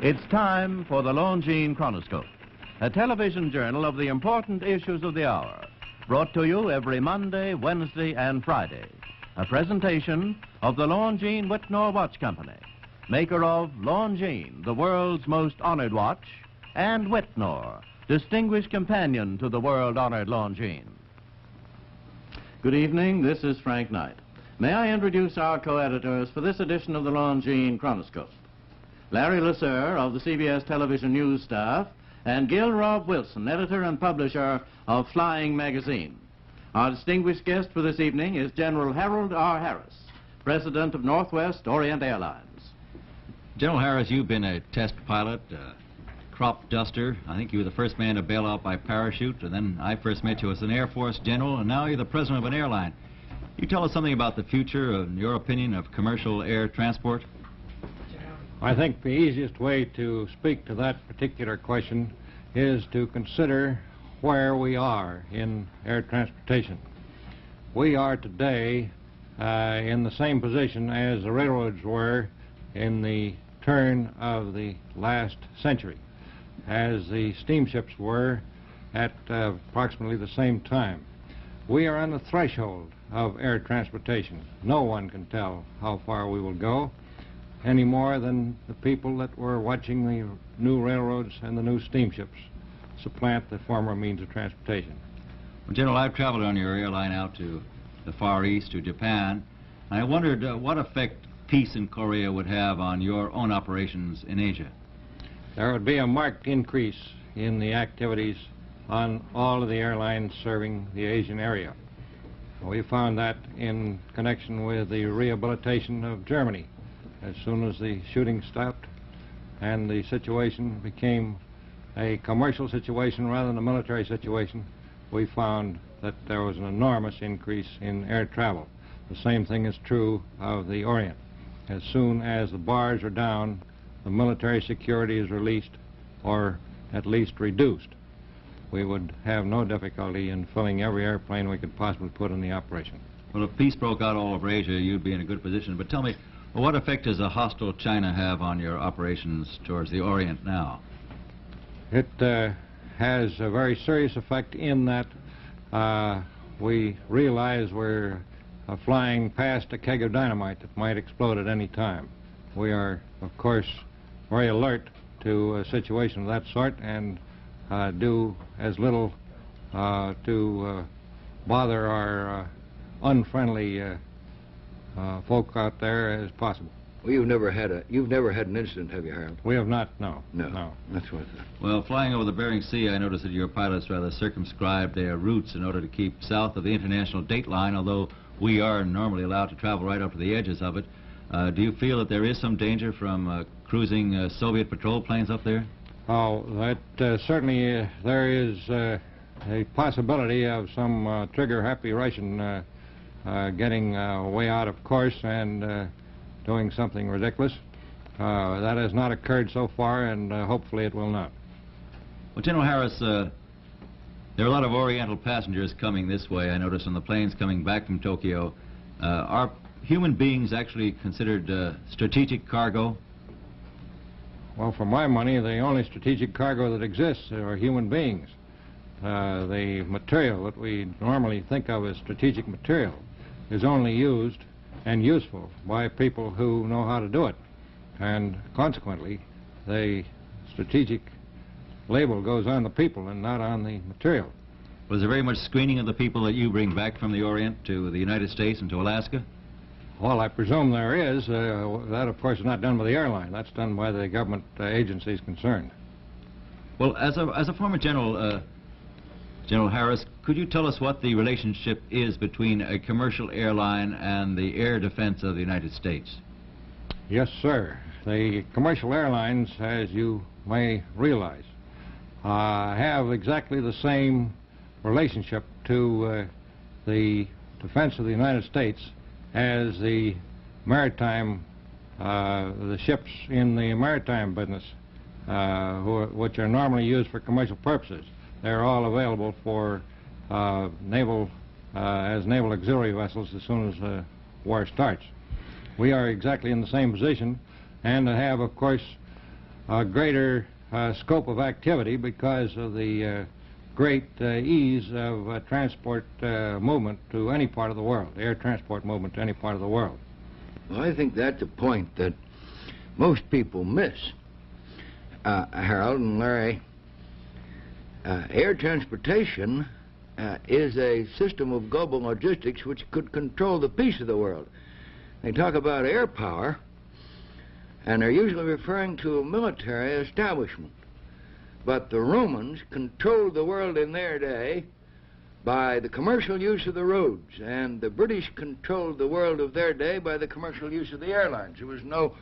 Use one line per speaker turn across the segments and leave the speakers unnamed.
It's time for the Longines Chronoscope, a television journal of the important issues of the hour, brought to you every Monday, Wednesday, and Friday. A presentation of the Longines Whitnor Watch Company, maker of Longines, the world's most honored watch, and Whitnor, distinguished companion to the world-honored Longines. Good evening, this is Frank Knight. May I introduce our co-editors for this edition of the Longines Chronoscope? Larry Lasser of the CBS television news staff, and Gil Robb Wilson, editor and publisher of Flying Magazine. Our distinguished guest for this evening is General Harold R. Harris, president of Northwest Orient Airlines.
General Harris, you've been a test pilot, crop duster. I think you were the first man to bail out by parachute, and then I first met you as an Air Force general, and now you're the president of an airline. You tell us something about the future, in your opinion, of commercial air transport?
I think the easiest way to speak to that particular question is to consider where we are in air transportation. We are today in the same position as the railroads were in the turn of the last century, as the steamships were at approximately the same time. We are on the threshold of air transportation. No one can tell how far we will go, any more than the people that were watching the new railroads and the new steamships supplant the former means of transportation.
Well, General, I've traveled on your airline out to the Far East, to Japan, and I wondered what effect peace in Korea would have on your own operations in Asia.
There would be a marked increase in the activities on all of the airlines serving the Asian area. We found that in connection with the rehabilitation of Germany. As soon as the shooting stopped and the situation became a commercial situation rather than a military situation, we found that there was an enormous increase in air travel. The same thing is true of the Orient. As soon as the bars are down, the military security is released, or at least reduced. We would have no difficulty in filling every airplane we could possibly put in the operation.
Well, if peace broke out all over Asia, you'd be in a good position. But tell me, what effect does a hostile China have on your operations towards the Orient now?
It has a very serious effect in that we realize we're flying past a keg of dynamite that might explode at any time. We are, of course, very alert to a situation of that sort and do as little to bother our unfriendly folk out there as possible.
Well, you've never had an incident, have you, Harold?
We have not, no.
No. That's what I thought.
Well, flying over the Bering Sea, I noticed that your pilots rather circumscribed their routes in order to keep south of the international date line, although we are normally allowed to travel right up to the edges of it. Do you feel that there is some danger from cruising Soviet patrol planes up there?
Oh, that certainly there is a possibility of some trigger-happy Russian getting way out of course and doing something ridiculous. That has not occurred so far, and hopefully it will not.
Well, General Harris, there are a lot of Oriental passengers coming this way, I noticed, on the planes coming back from Tokyo. Are human beings actually considered strategic cargo?
Well, for my money, the only strategic cargo that exists are human beings. The material that we normally think of as strategic material is only used and useful by people who know how to do it. And consequently, the strategic label goes on the people and not on the material.
Was there very much screening of the people that you bring back from the Orient to the United States and to Alaska?
Well, I presume there is. That, of course, is not done by the airline. That's done by the government agencies concerned.
Well, as a former general, General Harris, could you tell us what the relationship is between a commercial airline and the air defense of the United States?
Yes, sir. The commercial airlines, as you may realize, have exactly the same relationship to the defense of the United States as the maritime, the ships in the maritime business, which are normally used for commercial purposes. They're all available for as naval auxiliary vessels as soon as the war starts. We are exactly in the same position, and have, of course, a greater scope of activity because of the great ease of transport movement to any part of the world, air transport movement to any part of the world.
Well, I think that's a point that most people miss. Harold and Larry, air transportation is a system of global logistics which could control the peace of the world. They talk about air power, and they're usually referring to a military establishment. But the Romans controlled the world in their day by the commercial use of the roads, and the British controlled the world of their day by the commercial use of the airlines. There was no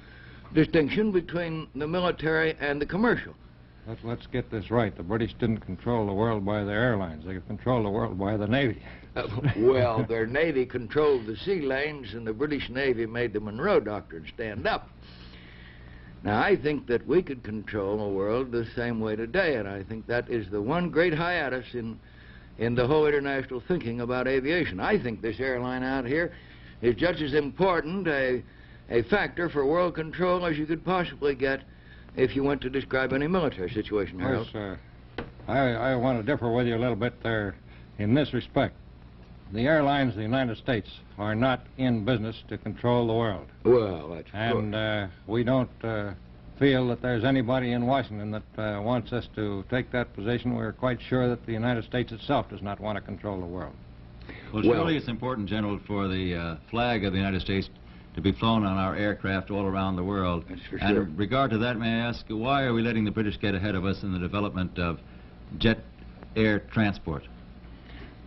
distinction between the military and the commercial.
Let's get this right. The British didn't control the world by their airlines. They controlled the world by the Navy.
Well, their Navy controlled the sea lanes, and the British Navy made the Monroe Doctrine stand up. Now, I think that we could control the world the same way today, and I think that is the one great hiatus in the whole international thinking about aviation. I think this airline out here is just as important a factor for world control as you could possibly get if you went to describe any military situation, Harold.
Yes, I want to differ with you a little bit there in this respect. The airlines of the United States are not in business to control the world.
Well, that's true.
And we don't feel that there's anybody in Washington that wants us to take that position. We're quite sure that the United States itself does not want to control the world.
Well, surely it's important, General, for the flag of the United States to be flown on our aircraft all around the world.
That's for sure.
And in regard to that, may I ask, why are we letting the British get ahead of us in the development of jet air transport?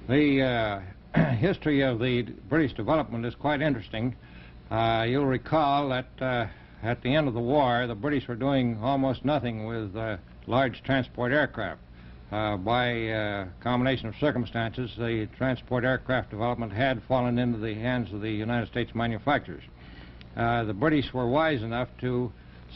The history of the British development is quite interesting. You'll recall that at the end of the war, the British were doing almost nothing with large transport aircraft. By a combination of circumstances, the transport aircraft development had fallen into the hands of the United States manufacturers. The British were wise enough to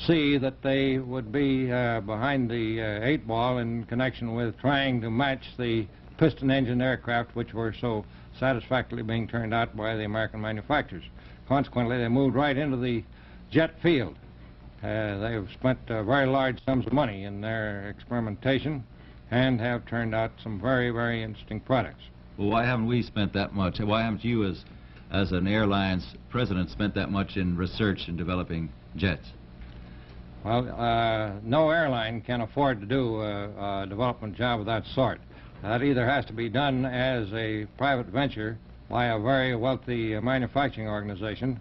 see that they would be behind the 8 ball in connection with trying to match the piston engine aircraft which were so satisfactorily being turned out by the American manufacturers. Consequently, they moved right into the jet field. They've spent very large sums of money in their experimentation and have turned out some very, very interesting products.
Well, why haven't we spent that much? Why haven't you, as an airline's president, spent that much in research and developing jets?
Well, no airline can afford to do a development job of that sort. That either has to be done as a private venture by a very wealthy manufacturing organization.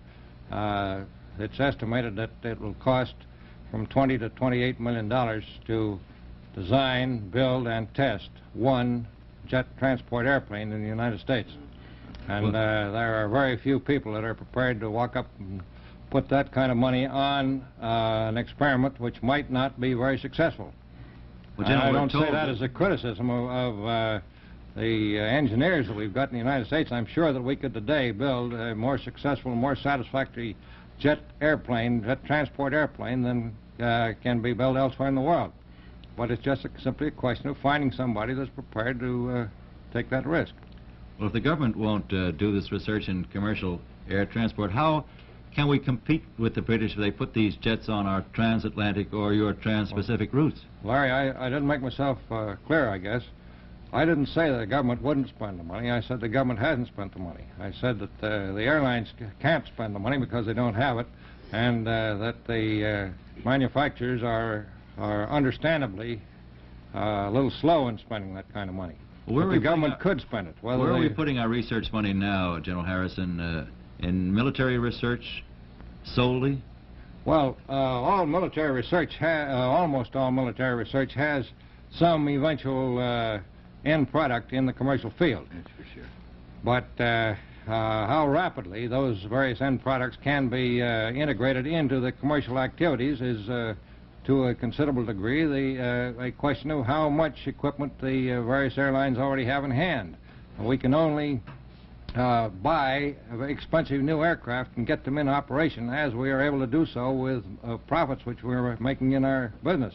It's estimated that it will cost from $20 to $28 million to design, build, and test one jet transport airplane in the United States. And there are very few people that are prepared to walk up and put that kind of money on an experiment which might not be very successful.
Well, General,
I don't say that as a criticism of the engineers that we've got in the United States. I'm sure that we could today build a more successful and more satisfactory jet transport airplane than can be built elsewhere in the world. But it's just simply a question of finding somebody that's prepared to take that risk.
Well, if the government won't do this research in commercial air transport, how can we compete with the British if they put these jets on our transatlantic or your trans-Pacific routes?
Larry, I didn't make myself clear, I guess. I didn't say that the government wouldn't spend the money. I said the government hasn't spent the money. I said that the airlines can't spend the money because they don't have it, and that the manufacturers are understandably a little slow in spending that kind of money.
Well,
but the government could spend it.
Where are we putting our research money now, General Harrison? In military research solely?
Well, all military research, almost all military research has some eventual end product in the commercial field.
That's for sure.
But how rapidly those various end products can be integrated into the commercial activities is, to a considerable degree, a question of how much equipment the various airlines already have in hand. We can only buy expensive new aircraft and get them in operation as we are able to do so with profits which we're making in our business.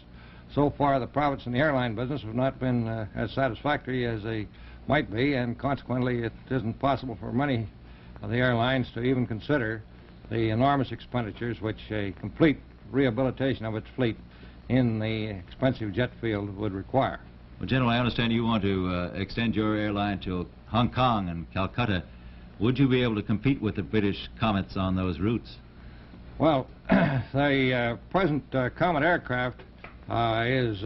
So far, the profits in the airline business have not been as satisfactory as they might be, and consequently it isn't possible for many of the airlines to even consider the enormous expenditures which a complete rehabilitation of its fleet in the expensive jet field would require.
Well, General, I understand you want to extend your airline to Hong Kong and Calcutta. Would you be able to compete with the British Comets on those routes?
Well, the present Comet aircraft has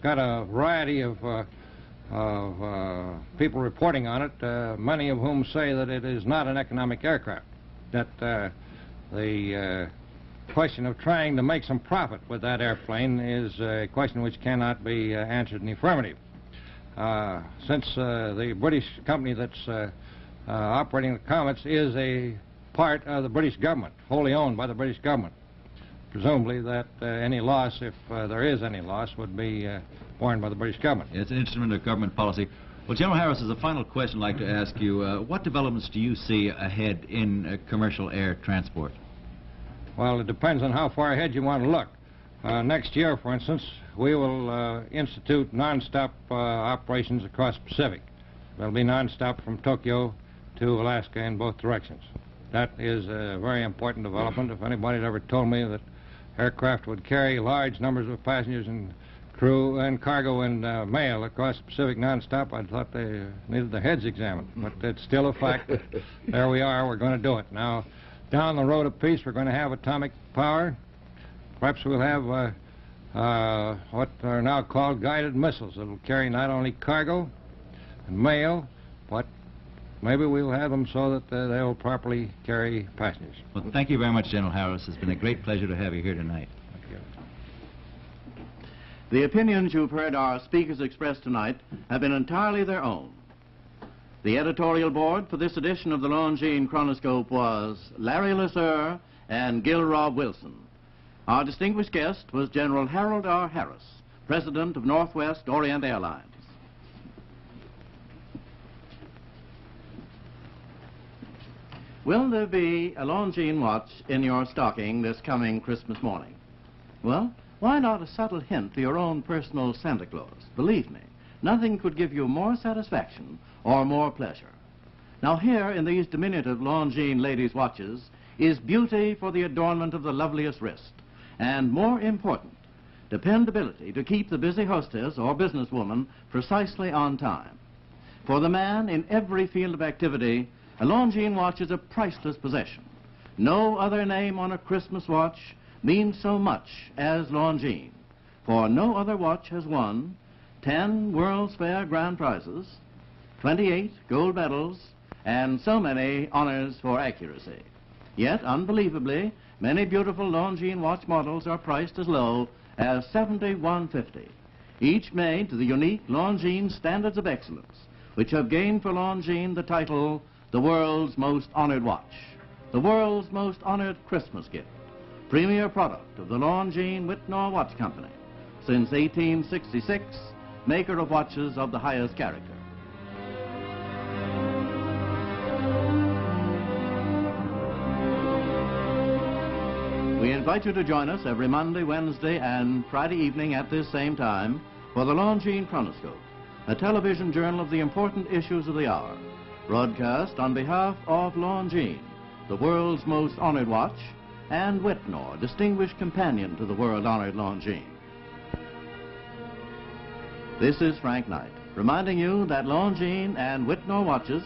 got a variety of people reporting on it, many of whom say that it is not an economic aircraft, that the question of trying to make some profit with that airplane is a question which cannot be answered in the affirmative. Since the British company that's operating the Comets is a part of the British government, wholly owned by the British government, presumably that any loss, if there is any loss, would be borne by the British government.
It's an instrument of government policy. Well, General Harris, as a final question I'd like to ask you, what developments do you see ahead in commercial air transport?
Well, it depends on how far ahead you want to look. Next year, for instance, we will institute non-stop operations across the Pacific. They'll be non-stop from Tokyo to Alaska in both directions. That is a very important development. If anybody had ever told me that aircraft would carry large numbers of passengers and crew and cargo and mail across the Pacific non-stop, I'd thought they needed their heads examined. But it's still a fact. There we are. We're going to do it. Now, down the road of peace, we're going to have atomic power. Perhaps we'll have what are now called guided missiles that will carry not only cargo and mail, but maybe we'll have them so that they'll properly carry passengers.
Well, thank you very much, General Harris. It's been a great pleasure to have you here tonight.
Thank you.
The opinions you've heard our speakers express tonight have been entirely their own. The editorial board for this edition of the Longines Chronoscope was Larry Lasser and Gil Rob Wilson. Our distinguished guest was General Harold R. Harris, President of Northwest Orient Airlines. Will there be a Longines watch in your stocking this coming Christmas morning? Well, why not a subtle hint to your own personal Santa Claus? Believe me, nothing could give you more satisfaction or more pleasure. Now here in these diminutive Longines ladies' watches is beauty for the adornment of the loveliest wrist, and more important, dependability to keep the busy hostess or businesswoman precisely on time. For the man in every field of activity, a Longines watch is a priceless possession. No other name on a Christmas watch means so much as Longines, for no other watch has won 10 World's Fair grand prizes, 28 gold medals, and so many honors for accuracy. Yet, unbelievably, many beautiful Longines watch models are priced as low as $71.50, each made to the unique Longines standards of excellence, which have gained for Longines the title the world's most honored watch, the world's most honored Christmas gift, premier product of the Longines Whitnor Watch Company, since 1866, maker of watches of the highest character. We invite you to join us every Monday, Wednesday, and Friday evening at this same time for the Longines Chronoscope, a television journal of the important issues of the hour, broadcast on behalf of Longines, the world's most honored watch, and Whitnor, distinguished companion to the world-honored Longines. This is Frank Knight, reminding you that Longines and Whitnor watches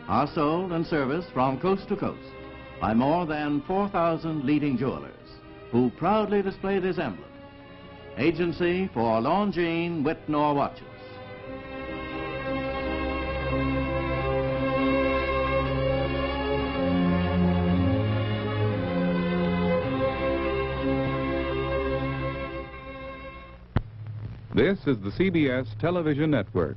are sold and serviced from coast to coast by more than 4,000 leading jewelers, who proudly display this emblem, Agency for Longines Whitnor Watches.
This is the CBS Television Network.